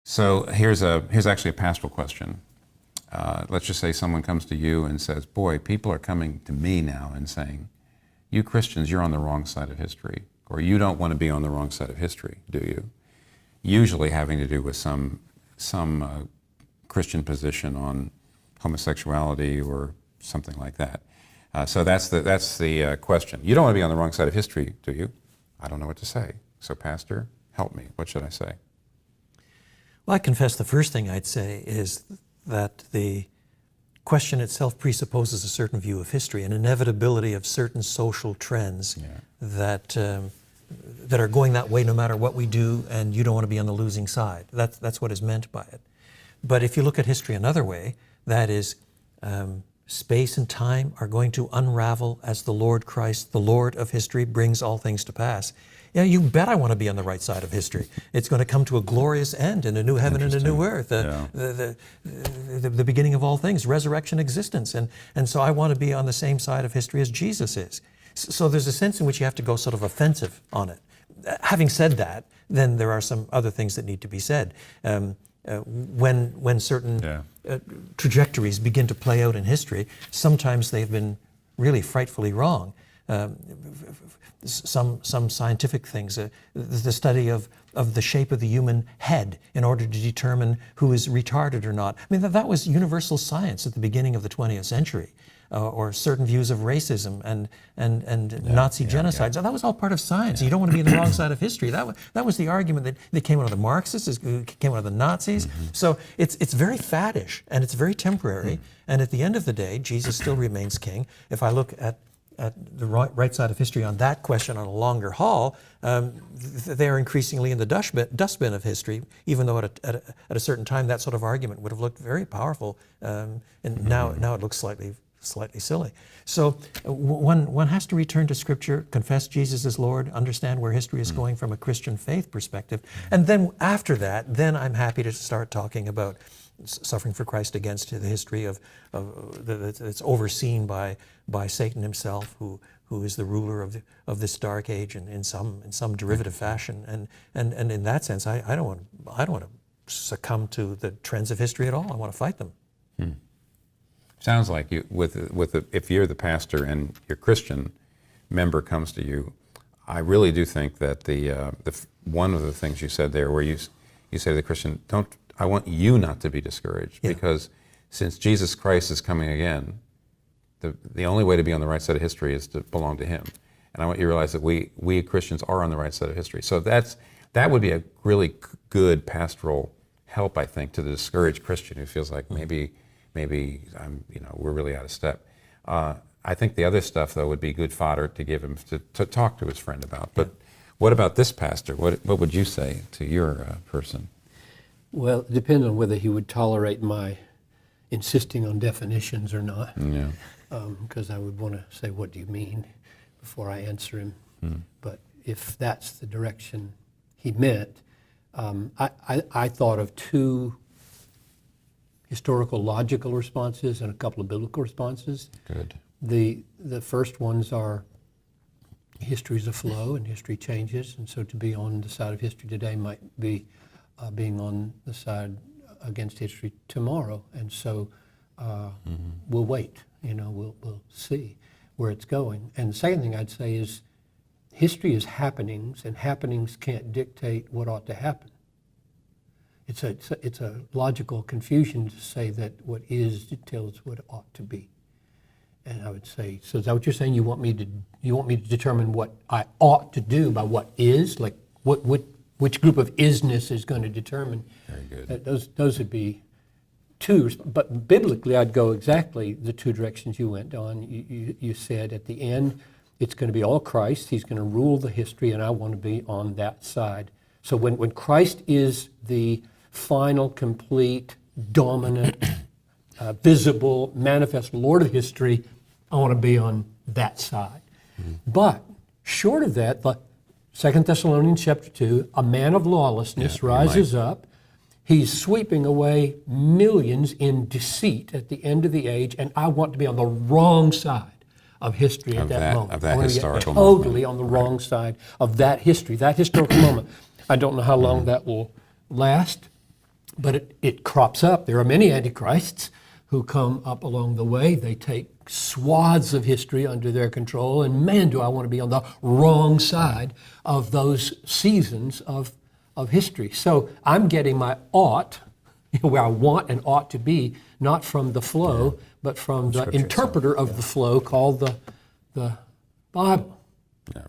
So here's actually a pastoral question. Let's just say someone comes to you and says, boy, people are coming to me now and saying, you Christians, you're on the wrong side of history, or you don't want to be on the wrong side of history, do you? Usually having to do with some Christian position on homosexuality or something like that. So that's the question. You don't want to be on the wrong side of history, do you? I don't know what to say. So Pastor, help me. What should I say? Well, I confess the first thing I'd say is that the question itself presupposes a certain view of history, an inevitability of certain social trends that are going that way no matter what we do, and you don't want to be on the losing side. That's what is meant by it. But if you look at history another way, that is, space and time are going to unravel as the Lord Christ, the Lord of history, brings all things to pass. Yeah, you bet I want to be on the right side of history. It's going to come to a glorious end in a new heaven and a new earth, the beginning of all things, resurrection, existence. And so I want to be on the same side of history as Jesus is. So there's a sense in which you have to go sort of offensive on it. Having said that, then there are some other things that need to be said. When certain trajectories begin to play out in history, sometimes they've been really frightfully wrong. Some scientific things, the study of the shape of the human head in order to determine who is retarded or not. I mean, that was universal science at the beginning of the 20th century. Or certain views of racism and Nazi genocide. So that was all part of science. You don't want to be on the wrong side of history. That was the argument that came out of the Marxists, it came out of the Nazis. Mm-hmm. So it's very faddish and it's very temporary. Mm-hmm. And at the end of the day, Jesus still remains king. If I look at the right side of history on that question on a longer haul, they are increasingly in the dustbin of history, even though at a certain time that sort of argument would have looked very powerful. And now it looks slightly silly. So one has to return to Scripture, confess Jesus as Lord, understand where history is going from a Christian faith perspective. And then after that, then I'm happy to start talking about suffering for Christ against the history that's overseen by Satan himself, who is the ruler of this dark age in some derivative fashion. And in that sense, I don't want to succumb to the trends of history at all. I want to fight them. Sounds like you, if you're the pastor and your Christian member comes to you, I really do think that the one of the things you said there, where you say to the Christian, I want you not to be discouraged, because since Jesus Christ is coming again, the only way to be on the right side of history is to belong to Him, and I want you to realize that we Christians are on the right side of history. So that would be a really good pastoral help, I think, to the discouraged Christian who feels like maybe we're really out of step. I think the other stuff, though, would be good fodder to give him to talk to his friend about. But what about this pastor? What would you say to your person? Well, it depends on whether he would tolerate my insisting on definitions or not. Yeah. Because I would want to say, what do you mean, before I answer him. But if that's the direction he meant, I thought of two historical logical responses and a couple of biblical responses. Good. The first ones are history is a flow and history changes, and so to be on the side of history today might be being on the side against history tomorrow, and so we'll wait. We'll see where it's going. And the second thing I'd say is history is happenings, and happenings can't dictate what ought to happen. It's a logical confusion to say that what is tells what ought to be. And I would say, so is that what you're saying? You want me to determine what I ought to do by what is? Like which group of isness is going to determine? Very good. Those would be two. But biblically, I'd go exactly the two directions you went on. You said at the end, it's going to be all Christ. He's going to rule the history, and I want to be on that side. So when Christ is the final, complete, dominant, visible, manifest Lord of history, I want to be on that side. Mm-hmm. But short of that, 2 Thessalonians chapter 2, a man of lawlessness rises up. He's sweeping away millions in deceit at the end of the age, and I want to be on the wrong side of history at that moment. Of that historical moment. Totally moment. On the wrong side of that history, that historical moment. I don't know how long that will last. But it crops up. There are many antichrists who come up along the way. They take swaths of history under their control, and man, do I want to be on the wrong side of those seasons of history. So I'm getting my ought, where I want and ought to be, not from the flow, but from the interpreter of the flow called the Bible. Yeah.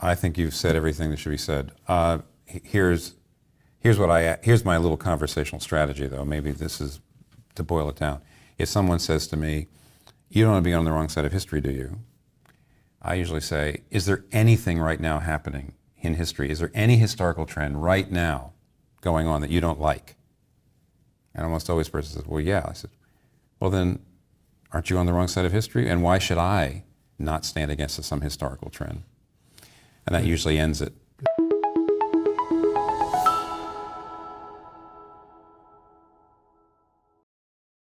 I think you've said everything that should be said. Here's my little conversational strategy, though. Maybe this is to boil it down. If someone says to me, "You don't want to be on the wrong side of history, do you?" I usually say, "Is there anything right now happening in history? Is there any historical trend right now going on that you don't like?" And almost always the person says, "Well, yeah." I said, "Well, then, aren't you on the wrong side of history? And why should I not stand against some historical trend?" And that usually ends it.